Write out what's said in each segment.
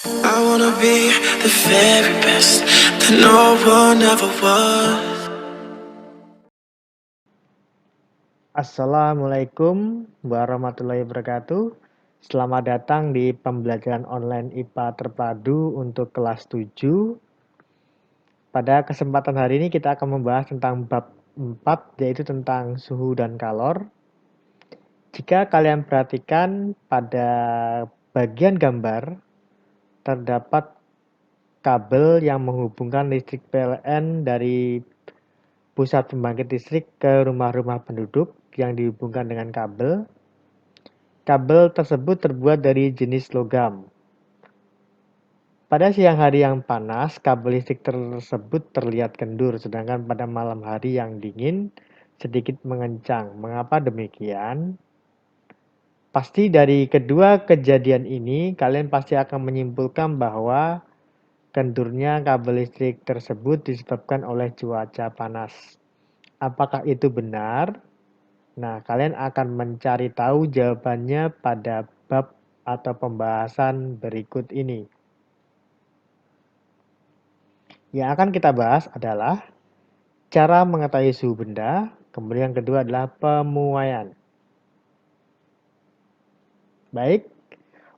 I wanna be the very best that no one ever was. Assalamualaikum warahmatullahi wabarakatuh. Selamat datang di pembelajaran online IPA terpadu untuk kelas 7. Pada kesempatan hari ini kita akan membahas tentang bab 4, yaitu tentang suhu dan kalor. Jika kalian perhatikan pada bagian gambar, terdapat kabel yang menghubungkan listrik PLN dari pusat pembangkit listrik ke rumah-rumah penduduk yang dihubungkan dengan kabel. Kabel tersebut terbuat dari jenis logam. Pada siang hari yang panas, kabel listrik tersebut terlihat kendur, sedangkan pada malam hari yang dingin, sedikit mengencang. Mengapa demikian? Pasti dari kedua kejadian ini, kalian pasti akan menyimpulkan bahwa kendurnya kabel listrik tersebut disebabkan oleh cuaca panas. Apakah itu benar? Nah, kalian akan mencari tahu jawabannya pada bab atau pembahasan berikut ini. Yang akan kita bahas adalah cara mengetahui suhu benda, kemudian yang kedua adalah pemuaian. Baik,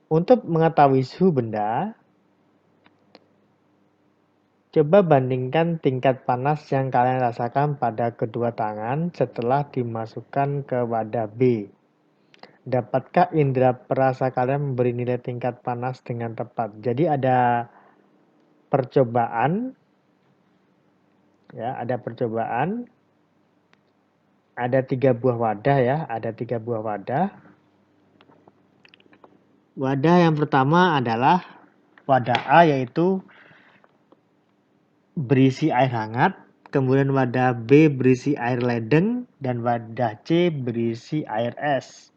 untuk mengetahui suhu benda, coba bandingkan tingkat panas yang kalian rasakan pada kedua tangan setelah dimasukkan ke wadah B. Dapatkah indera perasa kalian memberi nilai tingkat panas dengan tepat? Jadi ada percobaan, ya, ada percobaan. Ada 3 buah wadah ya, ada 3 buah wadah. Wadah yang pertama adalah wadah A, yaitu berisi air hangat, kemudian wadah B berisi air ledeng, dan wadah C berisi air es.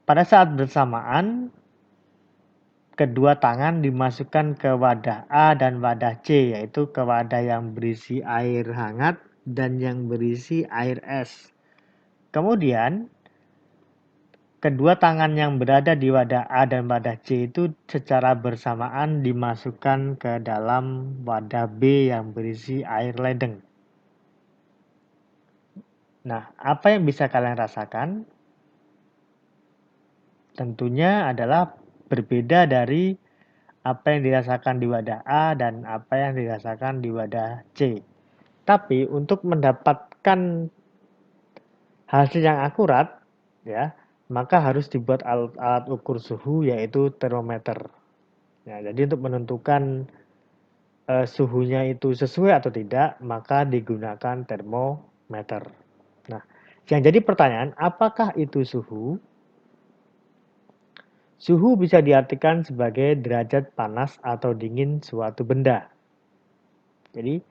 Pada saat bersamaan, kedua tangan dimasukkan ke wadah A dan wadah C, yaitu ke wadah yang berisi air hangat dan yang berisi air es. Kemudian, kedua tangan yang berada di wadah A dan wadah C itu secara bersamaan dimasukkan ke dalam wadah B yang berisi air ledeng. Nah, apa yang bisa kalian rasakan? Tentunya adalah berbeda dari apa yang dirasakan di wadah A dan apa yang dirasakan di wadah C. Tapi untuk mendapatkan hasil yang akurat, ya, maka harus dibuat alat ukur suhu, yaitu termometer. Ya, jadi untuk menentukan suhunya itu sesuai atau tidak, maka digunakan termometer. Nah, yang jadi pertanyaan, apakah itu suhu? Suhu bisa diartikan sebagai derajat panas atau dingin suatu benda. Jadi,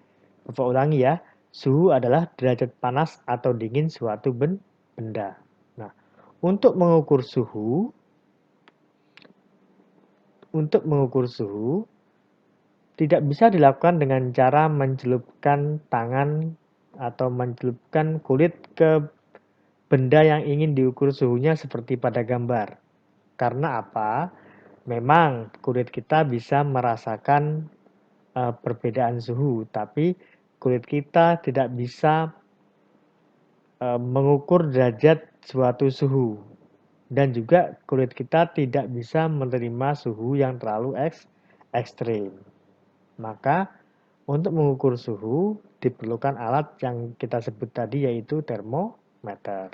Bapak ulangi ya, suhu adalah derajat panas atau dingin suatu benda. Nah, untuk mengukur suhu, tidak bisa dilakukan dengan cara mencelupkan tangan atau mencelupkan kulit ke benda yang ingin diukur suhunya seperti pada gambar. Karena apa? Memang kulit kita bisa merasakan perbedaan suhu, tapi kulit kita tidak bisa mengukur derajat suatu suhu. Dan juga kulit kita tidak bisa menerima suhu yang terlalu ekstrim. Maka untuk mengukur suhu diperlukan alat yang kita sebut tadi, yaitu termometer.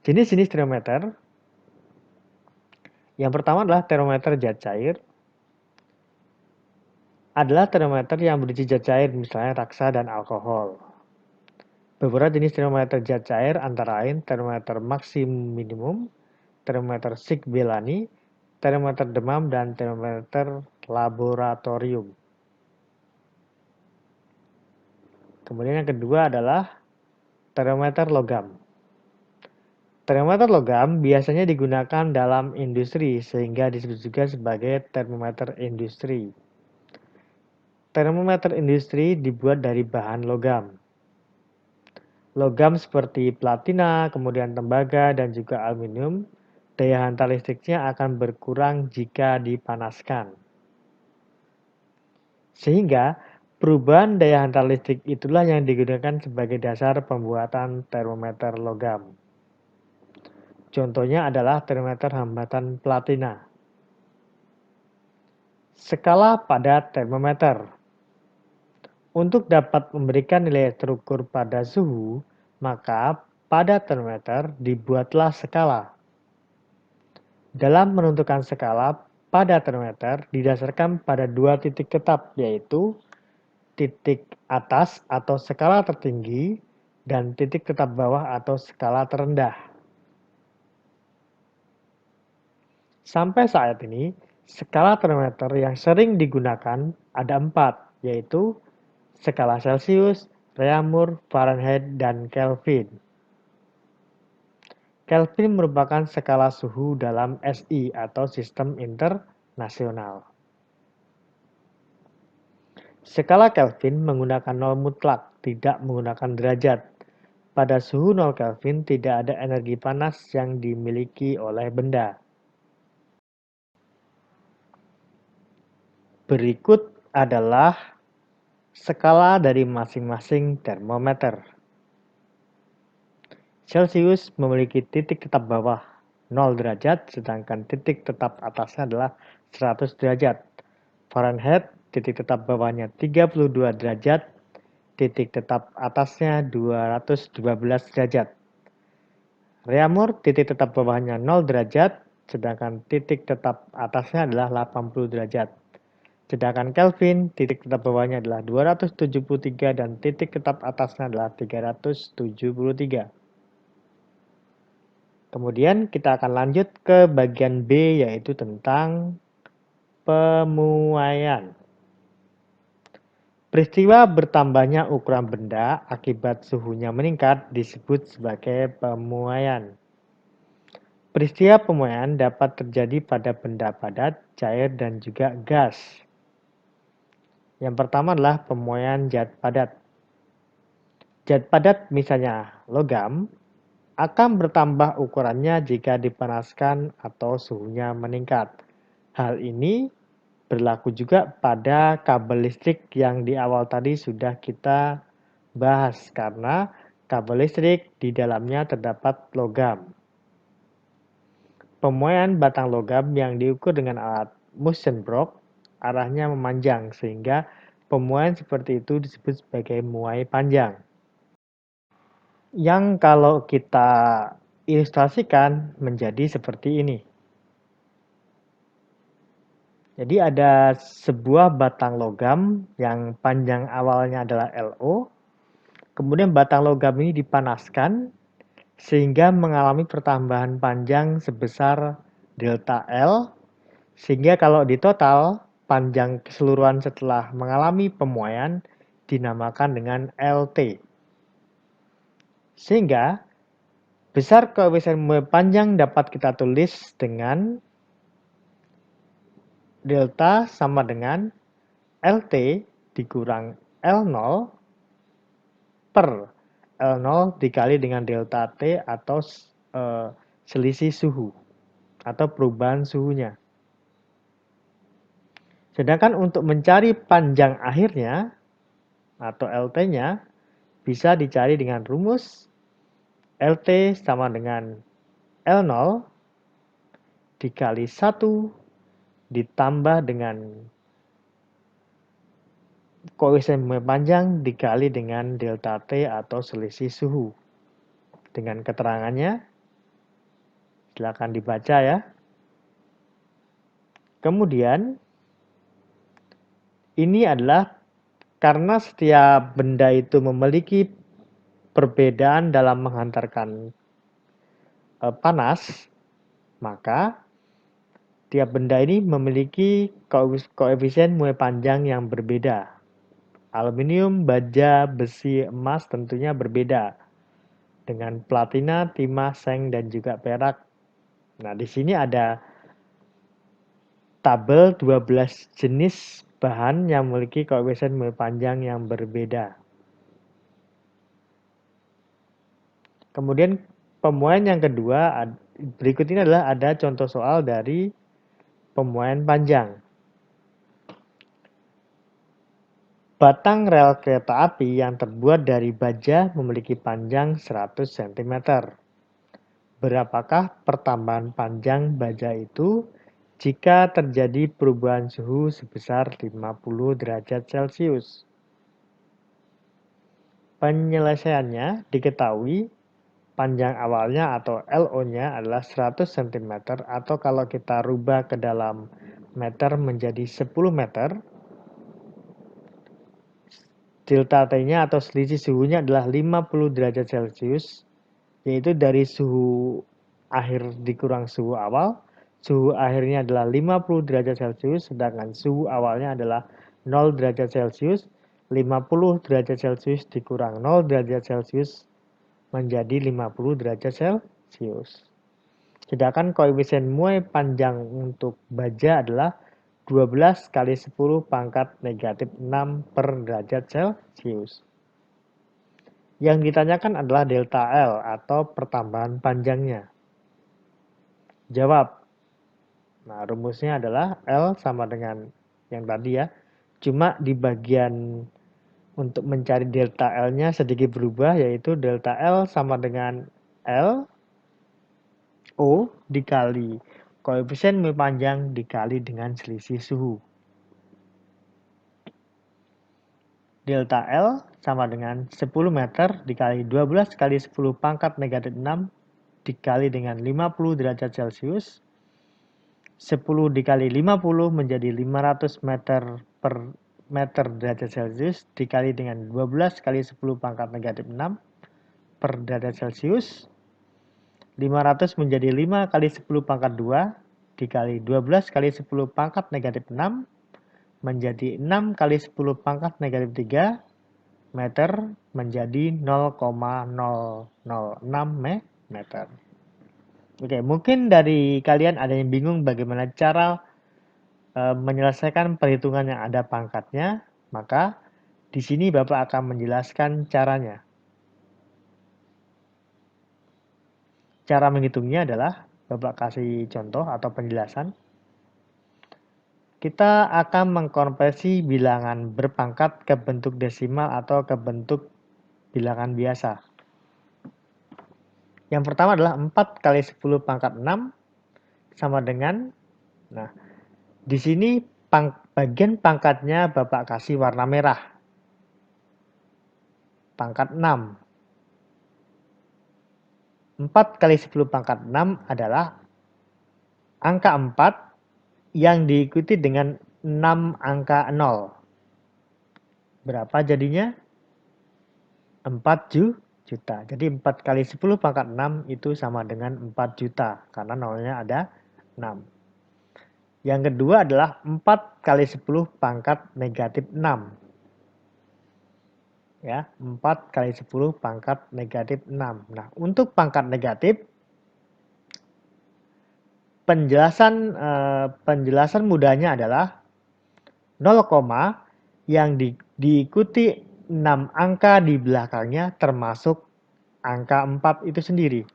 Jenis-jenis termometer, yang pertama adalah termometer zat cair. Adalah termometer yang berisi zat cair, misalnya raksa dan alkohol. Beberapa jenis termometer zat cair antara lain termometer maksimum minimum, termometer Shigella-Bellani, termometer demam, dan termometer laboratorium. Kemudian yang kedua adalah termometer logam. Termometer logam biasanya digunakan dalam industri sehingga disebut juga sebagai termometer industri. Termometer industri dibuat dari bahan logam. Logam seperti platina, kemudian tembaga, dan juga aluminium daya hantar listriknya akan berkurang jika dipanaskan. Sehingga perubahan daya hantar listrik itulah yang digunakan sebagai dasar pembuatan termometer logam. Contohnya adalah termometer hambatan platina. Skala pada termometer. Untuk dapat memberikan nilai terukur pada suhu, maka pada termometer dibuatlah skala. Dalam menentukan skala pada termometer didasarkan pada dua titik tetap, yaitu titik atas atau skala tertinggi dan titik tetap bawah atau skala terendah. Sampai saat ini, skala termometer yang sering digunakan ada 4, yaitu skala Celcius, Reaumur, Fahrenheit, dan Kelvin. Kelvin merupakan skala suhu dalam SI atau Sistem Internasional. Skala Kelvin menggunakan nol mutlak, tidak menggunakan derajat. Pada suhu 0 Kelvin tidak ada energi panas yang dimiliki oleh benda. Berikut adalah skala dari masing-masing termometer. Celcius memiliki titik tetap bawah 0 derajat, sedangkan titik tetap atasnya adalah 100 derajat. Fahrenheit, titik tetap bawahnya 32 derajat, titik tetap atasnya 212 derajat. Reaumur, titik tetap bawahnya 0 derajat, sedangkan titik tetap atasnya adalah 80 derajat. Sedangkan Kelvin, titik tetap bawahnya adalah 273 dan titik tetap atasnya adalah 373. Kemudian kita akan lanjut ke bagian B, yaitu tentang pemuaian. Peristiwa bertambahnya ukuran benda akibat suhunya meningkat disebut sebagai pemuaian. Peristiwa pemuaian dapat terjadi pada benda padat, cair, dan juga gas. Yang pertama adalah pemuaian zat padat. Zat padat misalnya logam akan bertambah ukurannya jika dipanaskan atau suhunya meningkat. Hal ini berlaku juga pada kabel listrik yang di awal tadi sudah kita bahas karena kabel listrik di dalamnya terdapat logam. Pemuaian batang logam yang diukur dengan alat Munsenbrock arahnya memanjang sehingga pemuaian seperti itu disebut sebagai muai panjang. Yang kalau kita ilustrasikan menjadi seperti ini. Jadi ada sebuah batang logam yang panjang awalnya adalah LO, kemudian batang logam ini dipanaskan sehingga mengalami pertambahan panjang sebesar delta L, sehingga kalau di total panjang keseluruhan setelah mengalami pemuaian dinamakan dengan LT. Sehingga besar koefisien muai panjang dapat kita tulis dengan delta sama dengan LT dikurang L0 per L0 dikali dengan delta T atau selisih suhu atau perubahan suhunya. Sedangkan untuk mencari panjang akhirnya atau LT-nya bisa dicari dengan rumus LT sama dengan L0 dikali 1 ditambah dengan koefisien muai panjang dikali dengan delta T atau selisih suhu. Dengan keterangannya, silakan dibaca ya. Kemudian, ini adalah karena setiap benda itu memiliki perbedaan dalam menghantarkan panas, maka tiap benda ini memiliki koefisien muai panjang yang berbeda. Aluminium, baja, besi, emas tentunya berbeda dengan platina, timah, seng, dan juga perak. Nah, di sini ada tabel 12 jenis bahan yang memiliki koefisien muai panjang yang berbeda. Kemudian pemuaian yang kedua, berikut ini adalah ada contoh soal dari pemuaian panjang. Batang rel kereta api yang terbuat dari baja memiliki panjang 100 cm. Berapakah pertambahan panjang baja itu jika terjadi perubahan suhu sebesar 50 derajat Celcius? Penyelesaiannya diketahui panjang awalnya atau LO-nya adalah 100 cm atau kalau kita rubah ke dalam meter menjadi 10 meter, delta T-nya atau selisih suhunya adalah 50 derajat Celcius, yaitu dari suhu akhir dikurang suhu awal. Suhu akhirnya adalah 50 derajat Celcius, sedangkan suhu awalnya adalah 0 derajat Celcius. 50 derajat Celcius dikurang 0 derajat Celcius menjadi 50 derajat Celcius. Sedangkan koefisien muai panjang untuk baja adalah 12 kali 10 pangkat negatif 6 per derajat Celcius. Yang ditanyakan adalah delta L atau pertambahan panjangnya. Jawab. Nah, rumusnya adalah L sama dengan yang tadi ya. Cuma di bagian untuk mencari delta L-nya sedikit berubah, yaitu delta L sama dengan L O dikali koefisien muai panjang dikali dengan selisih suhu. Delta L sama dengan 10 meter dikali 12 kali 10 pangkat negatif 6 dikali dengan 50 derajat Celcius. 10 dikali 50 menjadi 500 meter per meter derajat Celcius dikali dengan 12 kali 10 pangkat negatif 6 per derajat Celcius. 500 menjadi 5 kali 10 pangkat 2 dikali 12 kali 10 pangkat negatif 6 menjadi 6 kali 10 pangkat negatif 3 meter menjadi 0,006 meter. Oke, mungkin dari kalian ada yang bingung bagaimana cara menyelesaikan perhitungan yang ada pangkatnya, maka di sini Bapak akan menjelaskan caranya. Cara menghitungnya adalah Bapak kasih contoh atau penjelasan. Kita akan mengkonversi bilangan berpangkat ke bentuk desimal atau ke bentuk bilangan biasa. Yang pertama adalah 4 kali 10 pangkat 6 sama dengan, nah, di sini bagian pangkatnya Bapak kasih warna merah. Pangkat 6. 4 kali 10 pangkat 6 adalah angka 4 yang diikuti dengan 6 angka 0. Berapa jadinya? 4 juta. Jadi 4 kali 10 pangkat 6 itu sama dengan 4 juta. Karena nolnya ada 6. Yang kedua adalah 4 kali 10 pangkat negatif 6. Ya, 4 kali 10 pangkat negatif 6. Nah, untuk pangkat negatif, penjelasan mudahnya adalah 0, yang diikuti 6 angka di belakangnya termasuk angka 4 itu sendiri.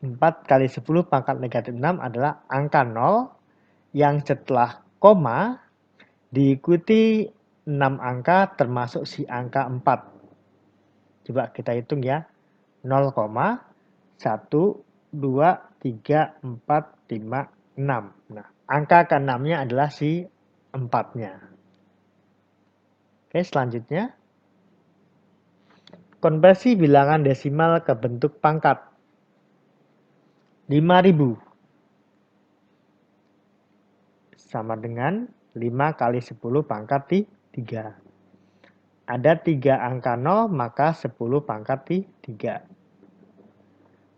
4 kali 10 pangkat negatif 6 adalah angka 0 yang setelah koma diikuti 6 angka termasuk si angka 4. Coba kita hitung ya. 0, 1, 2, 3, 4, 5, 6. Nah, angka ke-6-nya adalah si 4-nya. Oke, selanjutnya. Konversi bilangan desimal ke bentuk pangkat. 5.000 sama dengan 5 kali 10 pangkat 3. Ada 3 angka 0, maka 10 pangkat 3.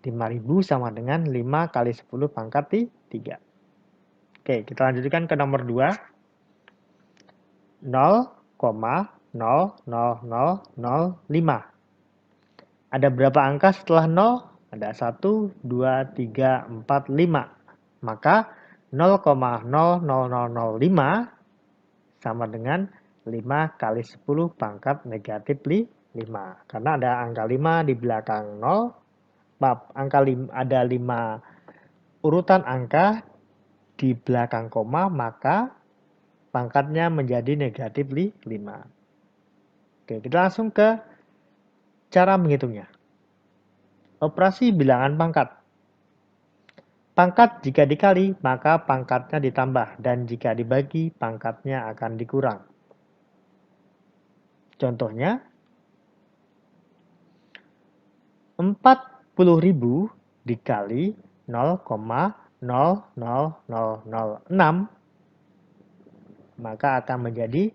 5.000 sama dengan 5 kali 10 pangkat 3. Oke, kita lanjutkan ke nomor 2. 0,00005. Ada berapa angka setelah 0? Ada 1, 2, 3, 4, 5. Maka 0,00005 sama dengan 5 kali 10 pangkat negatif 5. Karena ada angka 5 di belakang 0, ada 5 urutan angka di belakang koma, maka pangkatnya menjadi negatif 5. Oke, kita langsung ke cara menghitungnya. Operasi bilangan pangkat. Pangkat jika dikali, maka pangkatnya ditambah, dan jika dibagi, pangkatnya akan dikurang. Contohnya, 40.000 dikali 0,00006, maka akan menjadi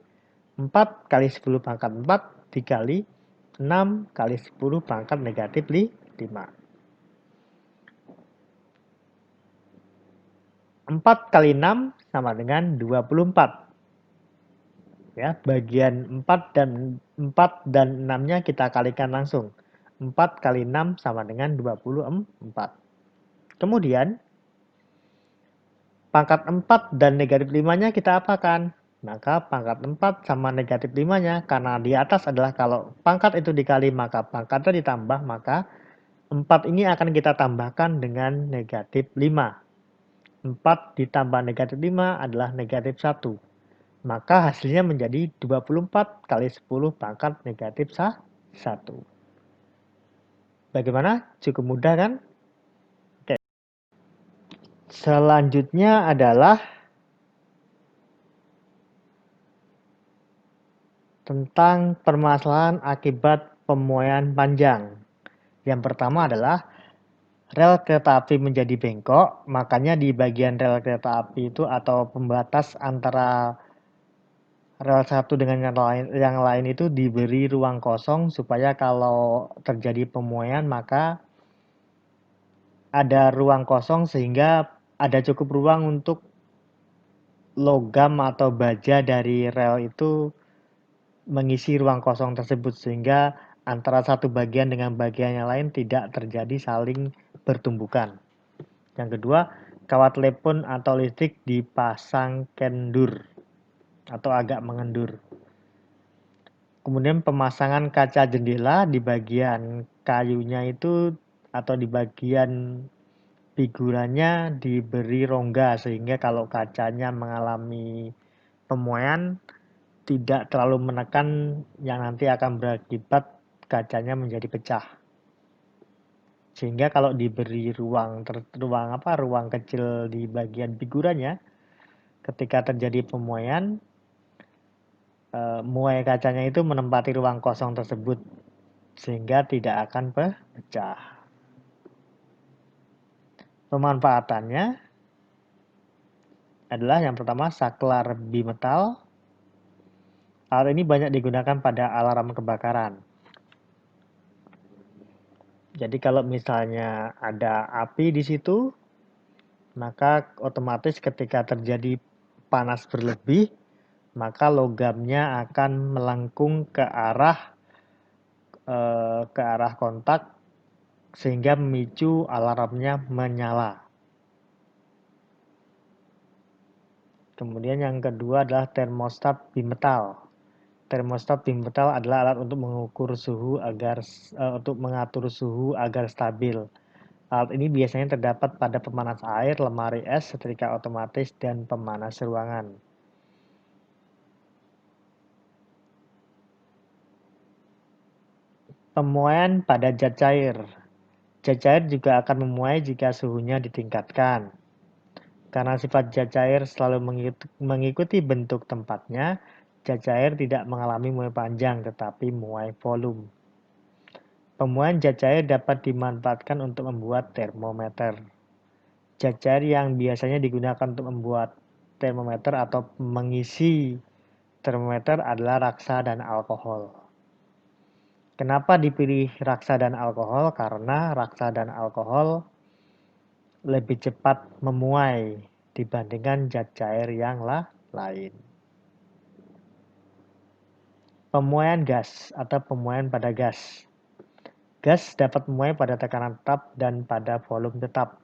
4 kali 10 pangkat 4 dikali 6 kali 10 pangkat negatif 5. 4 kali 6 sama dengan 24. Ya, bagian 4 dan 6-nya kita kalikan langsung. 4 kali 6 sama dengan 24. Kemudian, pangkat 4 dan negatif 5-nya kita apakan? Maka pangkat 4 sama negatif 5-nya, karena di atas adalah kalau pangkat itu dikali maka pangkatnya ditambah, maka 4 ini akan kita tambahkan dengan negatif 5. 4 ditambah negatif 5 adalah negatif 1. Maka hasilnya menjadi 24 kali 10 pangkat negatif 1. Bagaimana? Cukup mudah kan? Oke. Selanjutnya adalah tentang permasalahan akibat pemuaian panjang. Yang pertama adalah rel kereta api menjadi bengkok, makanya di bagian rel kereta api itu atau pembatas antara rel satu dengan yang lain itu diberi ruang kosong supaya kalau terjadi pemuaian maka ada ruang kosong sehingga ada cukup ruang untuk logam atau baja dari rel itu mengisi ruang kosong tersebut sehingga antara satu bagian dengan bagian yang lain tidak terjadi saling bertumbukan. Yang kedua, kawat telepon atau listrik dipasang kendur atau agak mengendur. Kemudian pemasangan kaca jendela di bagian kayunya itu atau di bagian figurannya diberi rongga sehingga kalau kacanya mengalami pemuaian tidak terlalu menekan yang nanti akan berakibat kacanya menjadi pecah. Sehingga kalau diberi ruang kecil di bagian figurannya, ketika terjadi pemuaian, muai kacanya itu menempati ruang kosong tersebut sehingga tidak akan pecah. Pemanfaatannya adalah yang pertama saklar bimetal. Alat ini banyak digunakan pada alarm kebakaran. Jadi kalau misalnya ada api di situ, maka otomatis ketika terjadi panas berlebih, maka logamnya akan melengkung ke arah kontak sehingga memicu alarmnya menyala. Kemudian yang kedua adalah termostat bimetal. Termostat bimetal adalah alat untuk mengatur suhu agar stabil. Alat ini biasanya terdapat pada pemanas air, lemari es, setrika otomatis, dan pemanas ruangan. Pemuaian pada zat cair. Zat cair juga akan memuai jika suhunya ditingkatkan. Karena sifat zat cair selalu mengikuti bentuk tempatnya, zat cair tidak mengalami muai panjang tetapi muai volume. Pemuaian zat cair dapat dimanfaatkan untuk membuat termometer. Zat cair yang biasanya digunakan untuk membuat termometer atau mengisi termometer adalah raksa dan alkohol. Kenapa dipilih raksa dan alkohol? Karena raksa dan alkohol lebih cepat memuai dibandingkan zat cair yang lain. Pemuaian gas atau pemuaian pada gas. Gas dapat memuai pada tekanan tetap dan pada volume tetap.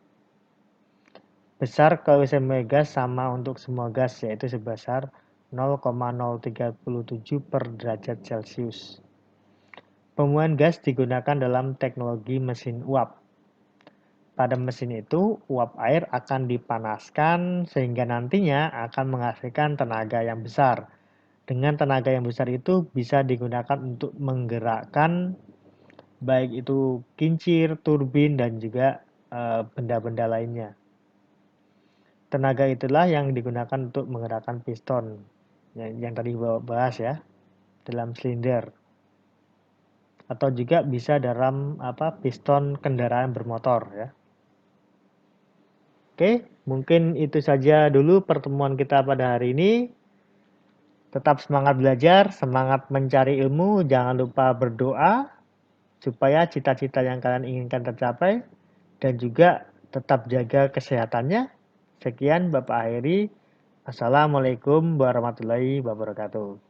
Besar koefisien gas sama untuk semua gas, yaitu sebesar 0,037 per derajat Celcius. Pembuangan gas digunakan dalam teknologi mesin uap. Pada mesin itu, uap air akan dipanaskan sehingga nantinya akan menghasilkan tenaga yang besar. Dengan tenaga yang besar itu bisa digunakan untuk menggerakkan baik itu kincir, turbin, dan juga benda-benda lainnya. Tenaga itulah yang digunakan untuk menggerakkan piston yang tadi bahas ya, dalam silinder. Atau juga bisa dalam piston kendaraan bermotor ya. Oke, mungkin itu saja dulu pertemuan kita pada hari ini. Tetap semangat belajar, semangat mencari ilmu, jangan lupa berdoa supaya cita-cita yang kalian inginkan tercapai dan juga tetap jaga kesehatannya. Sekian Bapak akhiri. Assalamualaikum warahmatullahi wabarakatuh.